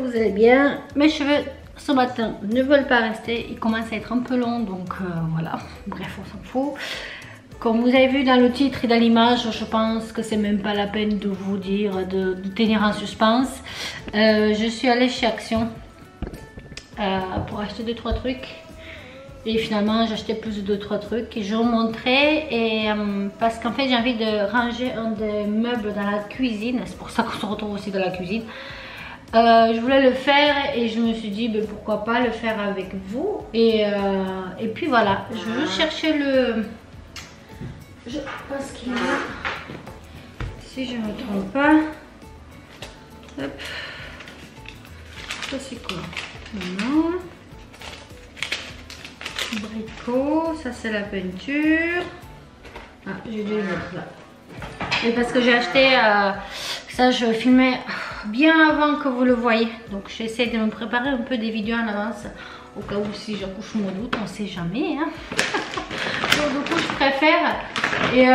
vous allez bien. Mes cheveux ce matin ne veulent pas rester, ils commencent à être un peu longs, donc voilà, bref on s'en fout. Comme vous avez vu dans le titre et dans l'image, je pense que c'est même pas la peine de vous dire, de tenir en suspense. Je suis allée chez Action pour acheter 2-3 trucs. Et finalement j'ai acheté plus de 2-3 trucs et je vous montrerai. Et parce qu'en fait j'ai envie de ranger un des meubles dans la cuisine. C'est pour ça qu'on se retrouve aussi dans la cuisine. Je voulais le faire et je me suis dit ben, pourquoi pas le faire avec vous. Et puis voilà, je veux chercher le... Je pense qu'il y a... Si je ne me trompe pas... Hop. Ça c'est quoi? Non. Bricot, ça c'est la peinture. Ah, j'ai dû les mettre là. Et parce que j'ai acheté... ça je filmais bien avant que vous le voyez. Donc j'essaie de me préparer un peu des vidéos en avance. Au cas où si j'accouche au mois d'août, on sait jamais. Hein. Donc du coup je préfère. Et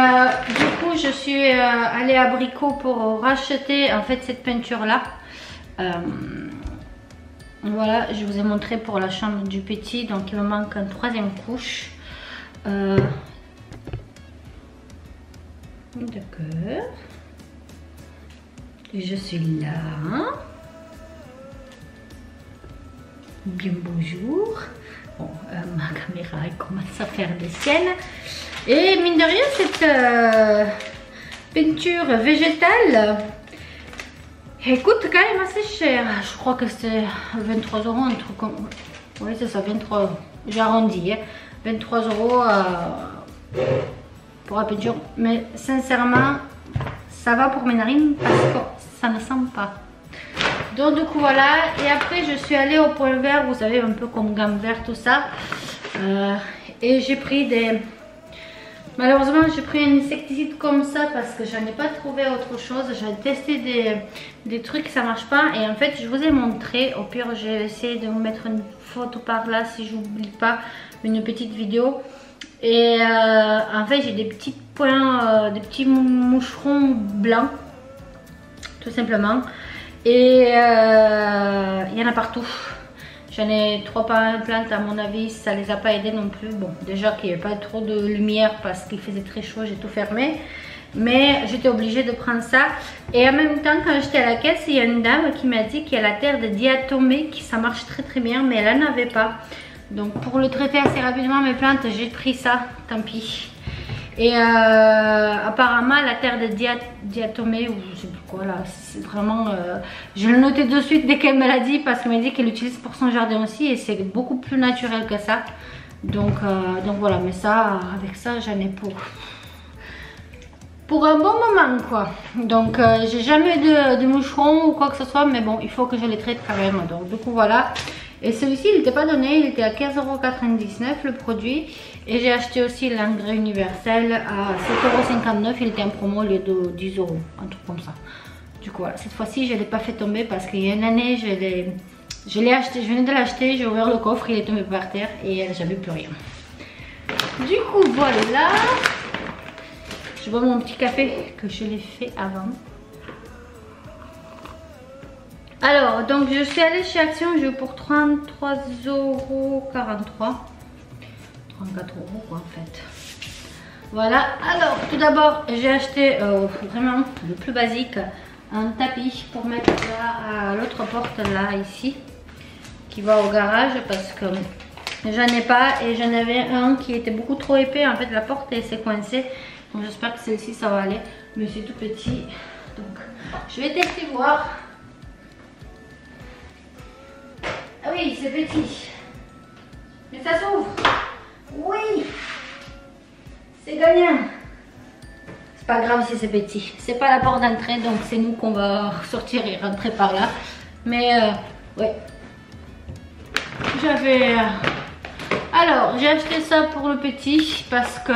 du coup je suis allée à Bricot pour racheter en fait cette peinture là. Voilà, je vous ai montré pour la chambre du petit. Donc il me manque une 3e couche. D'accord. Je suis là. Bien bonjour. Bon, ma caméra elle commence à faire des siennes. Et mine de rien, cette peinture végétale, elle coûte quand même assez cher. Je crois que c'est 23 €, un truc comme... Oui, c'est ça, 23 €. J'ai arrondi, hein. 23 € pour la peinture. Mais sincèrement, ça va pour mes narines parce que ça ne sent pas. Donc du coup voilà, et après je suis allée au Point Vert, vous savez, un peu comme gamme verte, tout ça. Et j'ai pris des... Malheureusement j'ai pris un insecticide comme ça parce que j'en ai pas trouvé autre chose. J'ai testé des trucs, ça marche pas. Et en fait je vous ai montré, au pire j'ai essayé de vous mettre une photo par là si j'oublie pas, une petite vidéo. Et en fait j'ai des petits points, des petits moucherons blancs, tout simplement. Et il y en a partout. J'en ai 3 plantes, à mon avis ça les a pas aidés non plus. Bon, déjà qu'il n'y avait pas trop de lumière parce qu'il faisait très chaud, j'ai tout fermé. Mais j'étais obligée de prendre ça. Et en même temps, quand j'étais à la caisse, il y a une dame qui m'a dit qu'il y a la terre de diatomée, qui ça marche très bien, mais elle n'en avait pas. Donc pour le traiter assez rapidement mes plantes, j'ai pris ça, tant pis. Et apparemment la terre de diatomée, ou je sais plus quoi là, c'est vraiment... je l'ai noté de suite dès qu'elle me l'a dit parce qu'elle m'a dit qu'elle l'utilise pour son jardin aussi et c'est beaucoup plus naturel que ça. Donc voilà, mais ça, avec ça j'en ai pour un bon moment quoi. Donc j'ai jamais eu de moucherons ou quoi que ce soit, mais bon, il faut que je les traite quand même. Donc du coup voilà. Et celui-ci il n'était pas donné, il était à 15,99 € le produit. Et j'ai acheté aussi l'engrais universel à 7,59 €, il était en promo au lieu de 10 €, un truc comme ça. Du coup voilà, cette fois-ci je ne l'ai pas fait tomber parce qu'il y a une année je l'ai acheté, je venais de l'acheter, j'ai ouvert le coffre, il est tombé par terre et j'avais plus rien. Du coup voilà, je bois mon petit café que je l'ai fait avant. Alors, donc je suis allée chez Action, j'ai eu pour 33,43 €. 34 € quoi en fait. Voilà, alors tout d'abord j'ai acheté vraiment le plus basique, un tapis pour mettre là à l'autre porte là ici, qui va au garage parce que j'en ai pas et j'en avais un qui était beaucoup trop épais. En fait la porte elle s'est coincée, donc j'espère que celle-ci ça va aller, mais c'est tout petit, donc je vais tester voir. Ah oui, c'est petit, mais ça s'ouvre. Oui, c'est gagnant. C'est pas grave si c'est petit. C'est pas la porte d'entrée, donc c'est nous qu'on va sortir et rentrer par là. Mais ouais. J'avais... Alors, j'ai acheté ça pour le petit parce que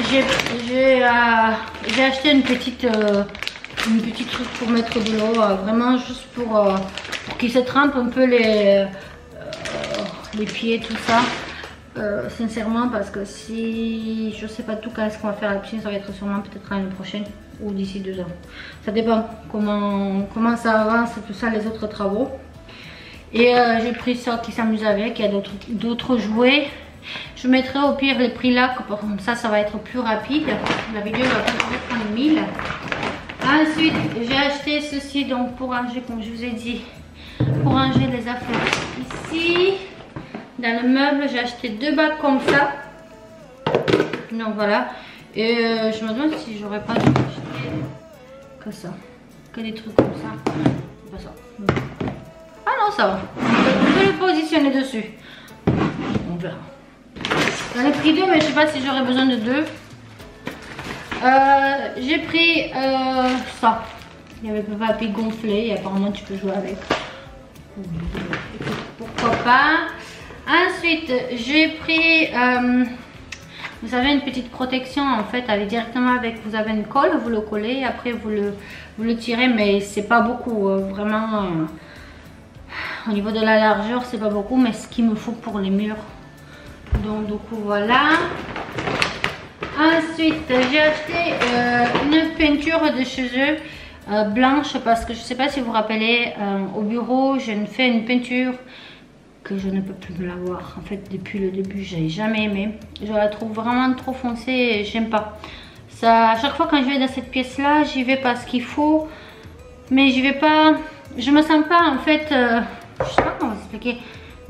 j'ai acheté une petite truc pour mettre de l'eau, vraiment juste pour qu'il se trempe un peu les pieds, tout ça. Sincèrement, parce que si je sais pas tout quand est-ce qu'on va faire la piscine, ça va être sûrement peut-être l'année prochaine. ou d'ici 2 ans. Ça dépend comment ça avance, tout ça, les autres travaux. Et j'ai pris ça qui s'amuse avec. Il y a d'autres jouets. Je mettrai au pire les prix là, comme ça va être plus rapide. La vidéo va peut-être prendre 1000. Ensuite, j'ai acheté ceci donc pour ranger, comme je vous ai dit, pour ranger les affaires ici. Dans le meuble, j'ai acheté 2 bacs comme ça. Donc voilà. Et je me demande si j'aurais pas dû acheter que ça. Que des trucs comme ça. Pas ça. Ah non, ça va. On peut le positionner dessus. On verra. J'en ai pris 2, mais je sais pas si j'aurais besoin de 2. J'ai pris ça. Il y avait le papier gonflé et apparemment tu peux jouer avec. Pourquoi pas. Ensuite, j'ai pris, vous savez, une petite protection en fait, avec directement avec, vous avez une colle, vous le collez, après vous le tirez, mais c'est pas beaucoup, vraiment, au niveau de la largeur, c'est pas beaucoup, mais ce qu'il me faut pour les murs. Donc du coup, voilà. Ensuite, j'ai acheté une peinture de chez eux, blanche, parce que je sais pas si vous vous rappelez, au bureau, je fais une peinture que je ne peux plus me la voir. En fait, depuis le début, j'ai jamais aimé. Je la trouve vraiment trop foncée et j'aime pas. Ça, à chaque fois quand je vais dans cette pièce-là, j'y vais parce qu'il faut, mais j'y vais pas. Je me sens pas en fait. Je sais pas comment vous expliquer,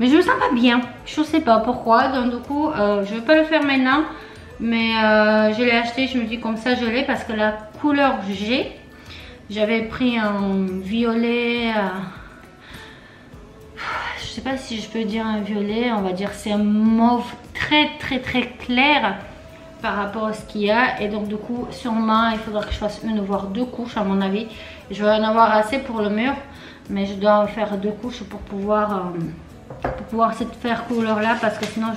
mais je me sens pas bien. Je sais pas pourquoi. Donc du coup, je vais pas le faire maintenant, mais je l'ai acheté. Je me dis comme ça, je l'ai parce que la couleur j'avais pris un violet. Je sais pas si je peux dire un violet, on va dire c'est un mauve très clair par rapport à ce qu'il y a. Et donc du coup sûrement il faudra que je fasse une voire 2 couches à mon avis. Je vais en avoir assez pour le mur, mais je dois en faire 2 couches pour pouvoir cette faire couleur là, parce que sinon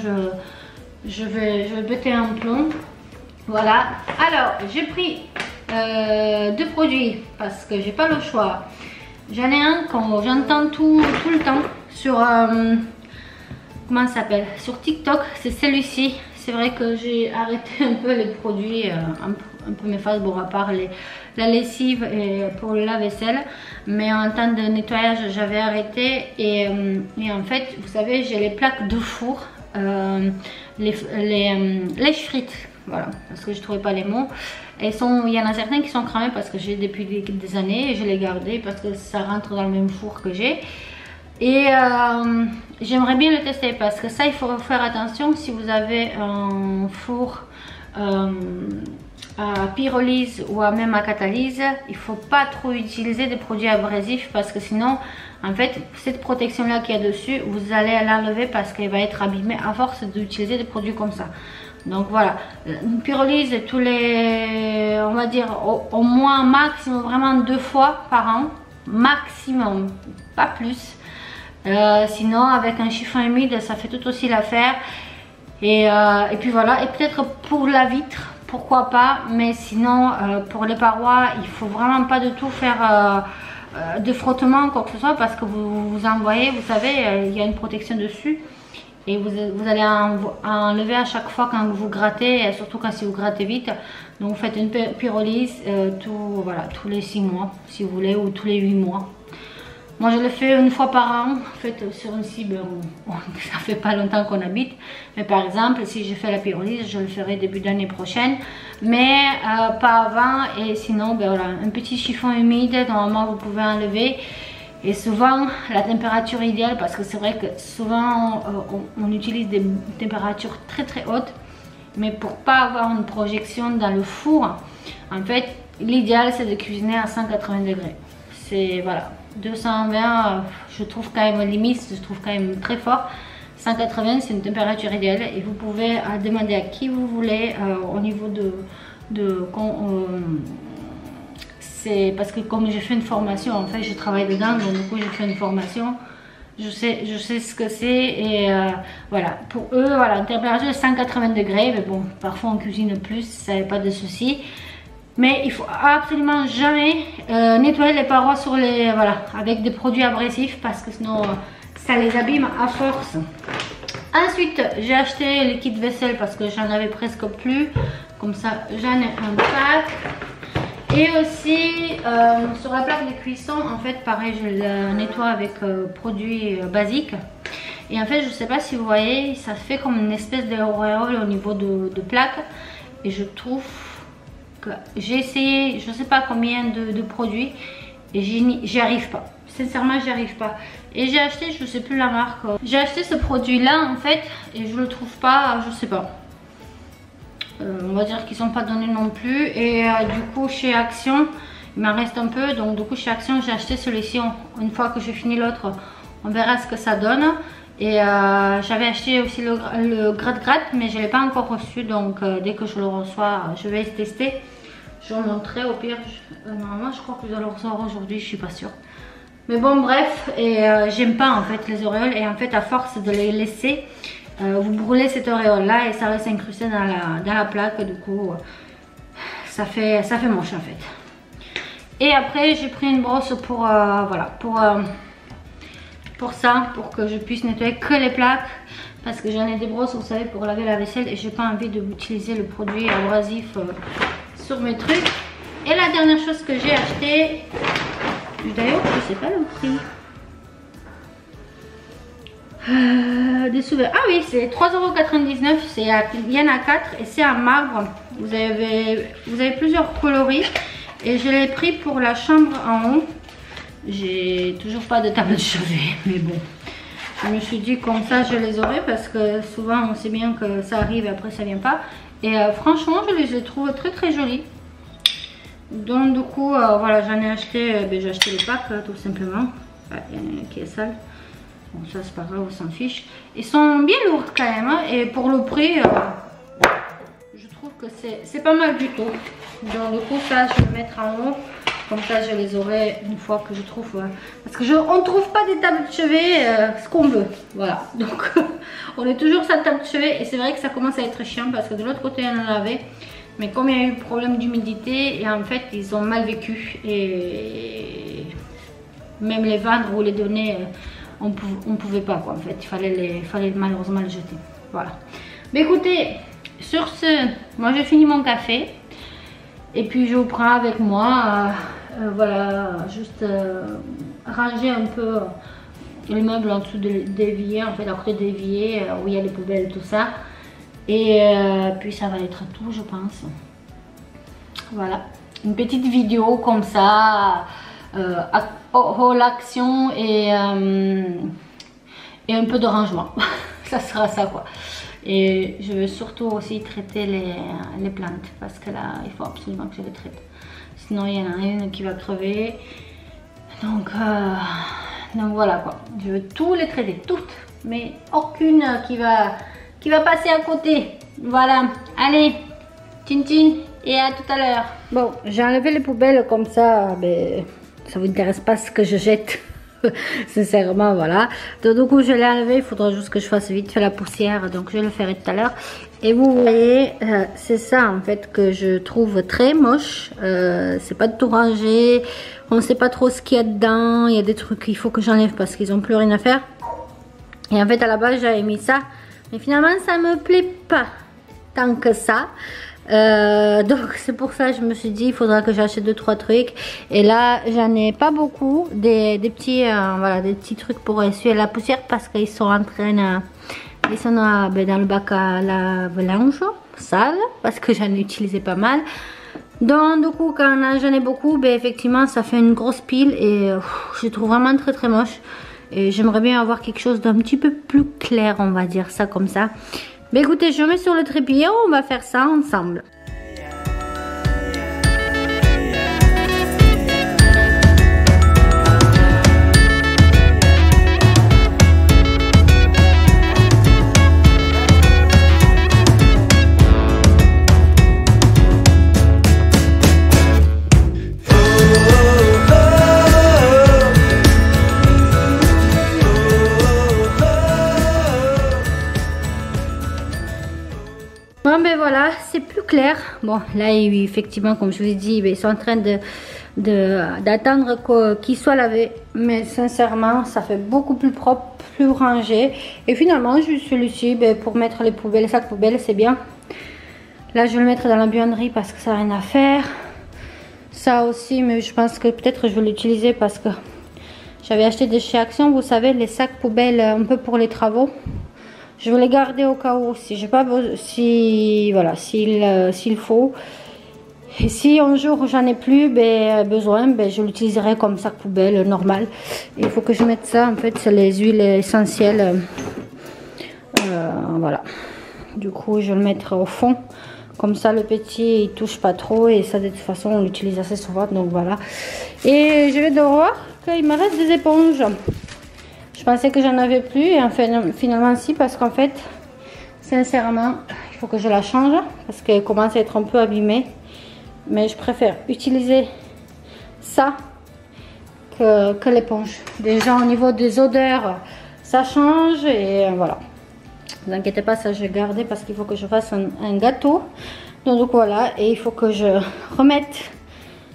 je vais péter un plomb. Voilà. Alors j'ai pris 2 produits parce que j'ai pas le choix. J'en ai un quand j'entends tout le temps sur comment ça s'appelle, sur TikTok, c'est celui-ci. C'est vrai que j'ai arrêté un peu les produits, un peu mes phases, bon à part la lessive et pour le lave-vaisselle, mais en temps de nettoyage j'avais arrêté. Et en fait vous savez, j'ai les plaques de four, les frites, voilà, parce que je trouvais pas les mots. Il y en a certains qui sont cramés parce que j'ai depuis des années et je les gardais parce que ça rentre dans le même four que j'ai. Et j'aimerais bien le tester parce que ça il faut faire attention si vous avez un four à pyrolyse ou même à catalyse. Il ne faut pas trop utiliser des produits abrasifs parce que sinon en fait cette protection là qu'il y a dessus, vous allez l'enlever parce qu'elle va être abîmée à force d'utiliser des produits comme ça. Donc voilà, une pyrolyse tous les, on va dire au moins maximum vraiment 2 fois par an maximum, pas plus. Sinon avec un chiffon humide ça fait tout aussi l'affaire. Et puis voilà, et peut-être pour la vitre pourquoi pas, mais sinon pour les parois il faut vraiment pas de tout faire de frottement quoi que ce soit, parce que vous envoyez, vous savez, il y a une protection dessus. Et vous allez enlever à chaque fois quand vous grattez, et surtout quand si vous grattez vite. Donc vous faites une pyrolyse voilà, tous les 6 mois si vous voulez, ou tous les 8 mois. Moi je le fais une fois par an, en fait sur une cible où ça fait pas longtemps qu'on habite. Mais par exemple si je fais la pyrolyse, je le ferai début d'année prochaine. Mais pas avant, et sinon ben voilà, un petit chiffon humide, normalement vous pouvez enlever. Et souvent la température idéale, parce que c'est vrai que souvent on utilise des températures très hautes, mais pour pas avoir une projection dans le four, en fait l'idéal c'est de cuisiner à 180 degrés. C'est voilà, 220 je trouve quand même limite, je trouve quand même très fort. 180 c'est une température idéale et vous pouvez demander à qui vous voulez au niveau c'est parce que comme j'ai fait une formation, en fait je travaille dedans, donc du coup j'ai fait une formation, je sais ce que c'est. Et voilà, pour eux voilà, une température de 180 degrés, mais bon parfois on cuisine plus, ça n'est pas de souci. Mais il faut absolument jamais nettoyer les parois sur les, voilà, avec des produits abrasifs, parce que sinon ça les abîme à force. Ensuite j'ai acheté le kit vaisselle parce que j'en avais presque plus, comme ça j'en ai un pack. Et aussi sur la plaque de cuisson, en fait pareil, je la nettoie avec produit basique. Et en fait je sais pas si vous voyez, ça fait comme une espèce d'auréole au niveau de plaque. Et je trouve que j'ai essayé je sais pas combien de produits et j'y arrive pas. Sincèrement j'y arrive pas. Et j'ai acheté, je sais plus la marque, j'ai acheté ce produit là en fait et je le trouve pas, je sais pas. On va dire qu'ils sont pas donnés non plus. Et du coup chez Action il m'en reste un peu, donc du coup chez Action j'ai acheté celui-ci. Une fois que j'ai fini l'autre on verra ce que ça donne. Et j'avais acheté aussi le gratte-gratte mais je l'ai pas encore reçu, donc dès que je le reçois je vais tester. Je vous montrerai au pire. Normalement je crois que je dois le recevoir aujourd'hui, je suis pas sûre. Mais bon bref, et j'aime pas en fait les auréoles, et en fait à force de les laisser vous brûlez cette auréole là et ça reste incrusté dans la plaque. Du coup ça fait moche en fait. Et après j'ai pris une brosse pour voilà, pour ça, pour que je puisse nettoyer que les plaques, parce que j'en ai des brosses vous savez pour laver la vaisselle et j'ai pas envie d'utiliser le produit abrasif sur mes trucs. Et la dernière chose que j'ai acheté, d'ailleurs je sais pas le prix, des souvenirs. Ah oui, c'est 3,99 €. Il y en a 4 et c'est en marbre. Vous avez plusieurs coloris et je l'ai pris pour la chambre en haut. J'ai toujours pas de table de chevet, mais bon, je me suis dit comme ça je les aurai, parce que souvent on sait bien que ça arrive et après ça vient pas. Et franchement je les trouve très très jolis. Donc du coup voilà, j'en ai acheté, j'ai acheté les packs tout simplement. Il y en a un qui est sale. Bon ça c'est pas grave, on s'en fiche. Ils sont bien lourds quand même hein, et pour le prix je trouve que c'est pas mal du tout. Donc du coup ça je vais le mettre en haut. Comme ça je les aurai une fois que je trouve, parce que on ne trouve pas des tables de chevet ce qu'on veut, voilà. Donc on est toujours sans table de chevet et c'est vrai que ça commence à être chiant parce que de l'autre côté on en avait, mais comme il y a eu problème d'humidité et en fait ils ont mal vécu et même les vendre ou les donner on pouvait pas quoi en fait, il fallait malheureusement les jeter, voilà. Mais écoutez, sur ce, moi j'ai fini mon café et puis je vous prends avec moi. Voilà, juste ranger un peu les meubles en dessous de l'évier, en fait à côté de l'évier où il y a les poubelles et tout ça. Et puis ça va être tout je pense. Voilà, une petite vidéo comme ça, haul action et un peu de rangement. Ça sera ça quoi. Et je veux surtout aussi traiter les plantes parce que là il faut absolument que je les traite. Sinon il y en a une qui va crever. Donc voilà quoi. Je veux tous les traiter, toutes. Mais aucune qui va passer à côté. Voilà. Allez. Tchin tchin. Et à tout à l'heure. Bon, j'ai enlevé les poubelles comme ça. Mais ça vous intéresse pas ce que je jette. Sincèrement voilà. Donc du coup je l'ai enlevé. Il faudra juste que je fasse vite fait la poussière. Donc je le ferai tout à l'heure. Et vous voyez, c'est ça en fait que je trouve très moche. C'est pas de tout rangé. On ne sait pas trop ce qu'il y a dedans. Il y a des trucs qu'il faut que j'enlève parce qu'ils n'ont plus rien à faire. Et en fait à la base j'avais mis ça. Mais finalement ça me plaît pas tant que ça. Donc c'est pour ça que je me suis dit il faudra que j'achète 2-3 trucs. Et là j'en ai pas beaucoup. Des petits, voilà, des petits trucs pour essuyer la poussière parce qu'ils sont en train... Ils sont dans le bac à lave-linge sale parce que j'en ai utilisé pas mal. Donc du coup quand j'en ai beaucoup, effectivement ça fait une grosse pile et je trouve vraiment très très moche. Et j'aimerais bien avoir quelque chose d'un petit peu plus clair, on va dire ça comme ça. Mais écoutez, je mets sur le trépied, on va faire ça ensemble. Bon ben voilà, c'est plus clair. Bon là effectivement comme je vous ai dit, ils sont en train d'attendre qu'il soit lavé. Mais sincèrement ça fait beaucoup plus propre, plus rangé. Et finalement juste celui-ci pour mettre les poubelles, les sacs poubelles c'est bien. Là je vais le mettre dans la buanderie parce que ça n'a rien à faire. Ça aussi, mais je pense que peut-être je vais l'utiliser parce que j'avais acheté de chez Action, vous savez, les sacs poubelles un peu pour les travaux. Je vais les garder au cas où, si j'ai pas voilà, s'il faut. Et si un jour j'en ai plus besoin, je l'utiliserai comme sac poubelle normal. Et il faut que je mette ça, en fait, c'est les huiles essentielles. Voilà. Du coup, je vais le mettre au fond. Comme ça, le petit, il touche pas trop. Et ça, de toute façon, on l'utilise assez souvent. Donc voilà. Et je vais devoir qu'il me reste des éponges. Je pensais que j'en avais plus. Et enfin, finalement, si. Parce qu'en fait, sincèrement, il faut que je la change. Parce qu'elle commence à être un peu abîmée. Mais je préfère utiliser ça que l'éponge. Déjà, au niveau des odeurs, ça change. Et voilà. Ne vous inquiétez pas, ça je vais garder parce qu'il faut que je fasse un gâteau. Donc voilà, et il faut que je remette,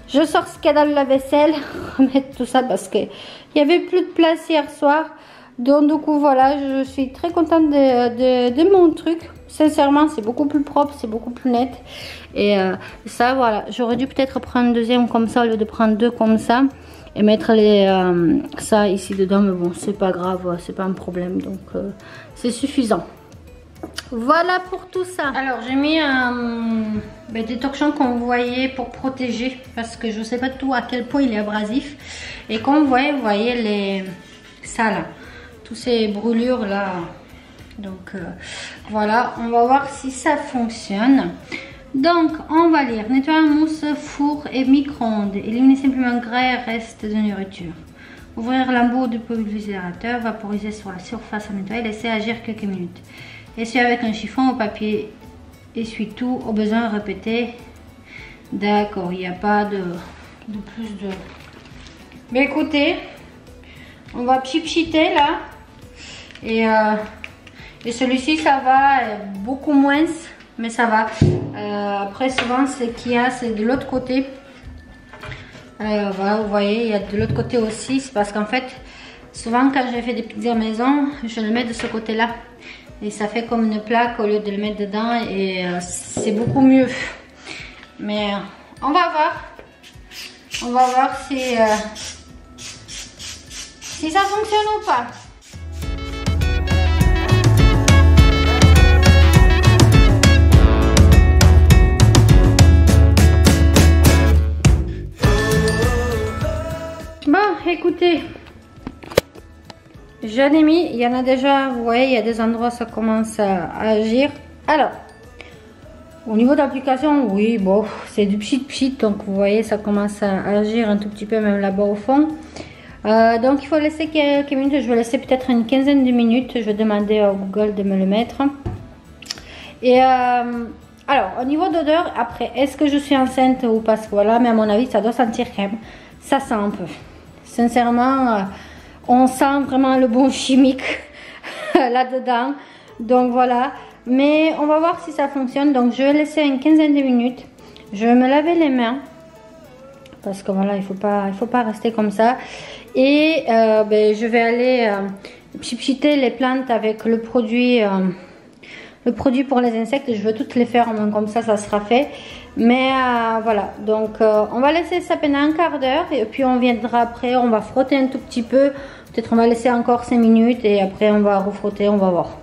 je sors ce qu'il y a dans le lave-vaisselle, remettre tout ça parce qu'il n'y avait plus de place hier soir. Donc du coup voilà, je suis très contente de mon truc. Sincèrement, c'est beaucoup plus propre, c'est beaucoup plus net. Et ça voilà, j'aurais dû peut-être prendre un deuxième comme ça au lieu de prendre deux comme ça. Et mettre ça ici dedans, mais bon, c'est pas grave, c'est pas un problème, donc c'est suffisant. Voilà pour tout ça. Alors j'ai mis des torchons qu'on voyait pour protéger, parce que je sais pas tout à quel point il est abrasif. Et comme vous voyez ça là, toutes ces brûlures là. Donc voilà, on va voir si ça fonctionne. Donc, on va lire nettoyant mousse, four et micro-ondes. Éliminer simplement gras et restes de nourriture. Ouvrir l'embout du pulvérisateur, vaporiser sur la surface à nettoyer, laisser agir quelques minutes. Essuyer avec un chiffon au papier, essuie-tout, au besoin répéter. D'accord, il n'y a pas de plus de... Mais écoutez, on va pchiter là. Et celui-ci, ça va beaucoup moins. Mais ça va. Après, souvent, ce qu'il y a, c'est de l'autre côté. Voilà, vous voyez, il y a de l'autre côté aussi. C'est parce qu'en fait, souvent, quand je fais des pizzas maison, je le mets de ce côté-là. Et ça fait comme une plaque au lieu de le mettre dedans. Et c'est beaucoup mieux. Mais on va voir. On va voir si ça fonctionne ou pas. Bon, écoutez, j'en ai mis, il y en a déjà, vous voyez, il y a des endroits où ça commence à agir. Alors, au niveau d'application, oui, bon, c'est du pchit, donc vous voyez, ça commence à agir un tout petit peu, même là-bas au fond. Donc, il faut laisser quelques minutes, je vais laisser peut-être une quinzaine de minutes, je vais demander à Google de me le mettre. Et alors, au niveau d'odeur, après, est-ce que je suis enceinte ou pas, voilà, mais à mon avis, ça doit sentir quand même, ça sent un peu. Sincèrement, on sent vraiment le bon chimique là-dedans. Donc voilà. Mais on va voir si ça fonctionne. Donc je vais laisser une quinzaine de minutes. Je vais me laver les mains. Parce que voilà, il faut pas rester comme ça. Et je vais aller pchiter les plantes avec le produit pour les insectes. Je veux toutes les faire comme ça sera fait. Mais voilà, donc on va laisser ça pendant un quart d'heure et puis on viendra après, on va frotter un tout petit peu. Peut-être on va laisser encore 5 minutes et après on va refrotter, on va voir.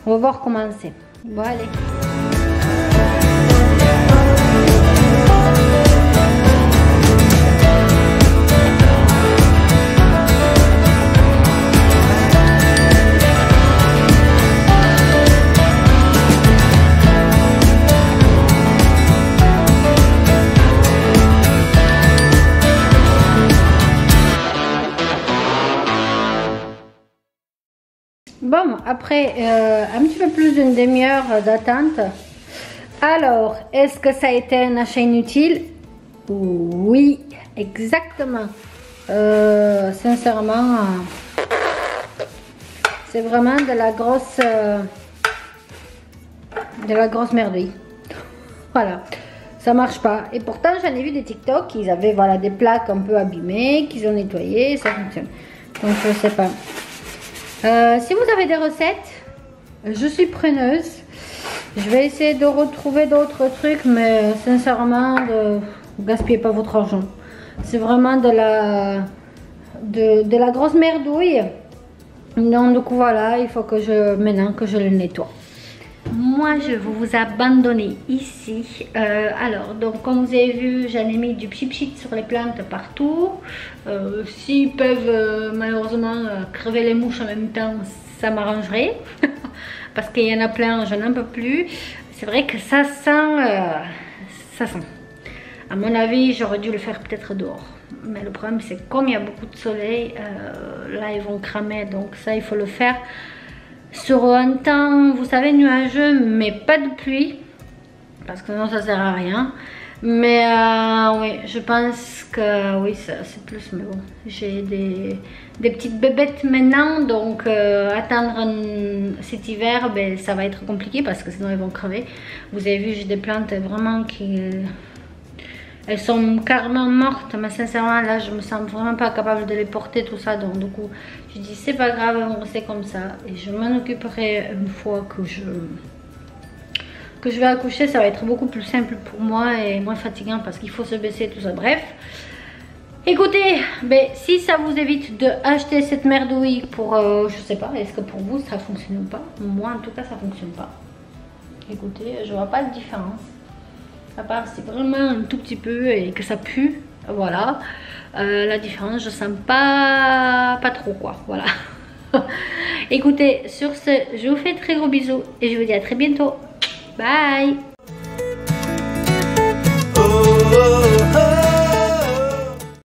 On va voir comment c'est. Bon, allez. Bon, après un petit peu plus d'une demi-heure d'attente. Alors, est-ce que ça a été un achat inutile? Oui, exactement. Sincèrement, c'est vraiment de la grosse merveille. Voilà, ça marche pas. Et pourtant, j'en ai vu des TikTok, ils avaient voilà, des plaques un peu abîmées, qu'ils ont nettoyées, ça fonctionne. Donc, je sais pas. Si vous avez des recettes, je suis preneuse. Je vais essayer de retrouver d'autres trucs, mais sincèrement, Vous gaspillez pas votre argent. C'est vraiment de la grosse merdouille. Donc voilà, il faut que maintenant que je le nettoie. Moi je vais vous abandonner ici. Alors donc comme vous avez vu, j'en ai mis du pchit sur les plantes partout. S'ils peuvent malheureusement crever les mouches en même temps, ça m'arrangerait. Parce qu'il y en a plein, je n'en peux plus. C'est vrai que ça sent. À mon avis, j'aurais dû le faire peut-être dehors. Mais le problème, c'est comme il y a beaucoup de soleil, là, ils vont cramer. Donc ça, il faut le faire sur un temps, vous savez, nuageux, mais pas de pluie. Parce que sinon, ça sert à rien. Mais oui, je pense que oui, c'est plus. Mais bon, j'ai des petites bébêtes maintenant. Donc attendre cet hiver, ben, ça va être compliqué parce que sinon, ils vont crever. Vous avez vu, j'ai des plantes vraiment qui... elles sont carrément mortes, mais sincèrement là je me sens vraiment pas capable de les porter tout ça, donc du coup je dis c'est pas grave, on reste comme ça et je m'en occuperai une fois que je vais accoucher. Ça va être beaucoup plus simple pour moi et moins fatigant parce qu'il faut se baisser tout ça. Bref, écoutez, ben, si ça vous évite de acheter cette merdouille pour je sais pas, est-ce que pour vous ça fonctionne ou pas? Moi en tout cas ça fonctionne pas. Écoutez, je vois pas de différence. À part c'est vraiment un tout petit peu et que ça pue, voilà. La différence je sens pas trop quoi, voilà. Écoutez, sur ce je vous fais de très gros bisous et je vous dis à très bientôt, bye.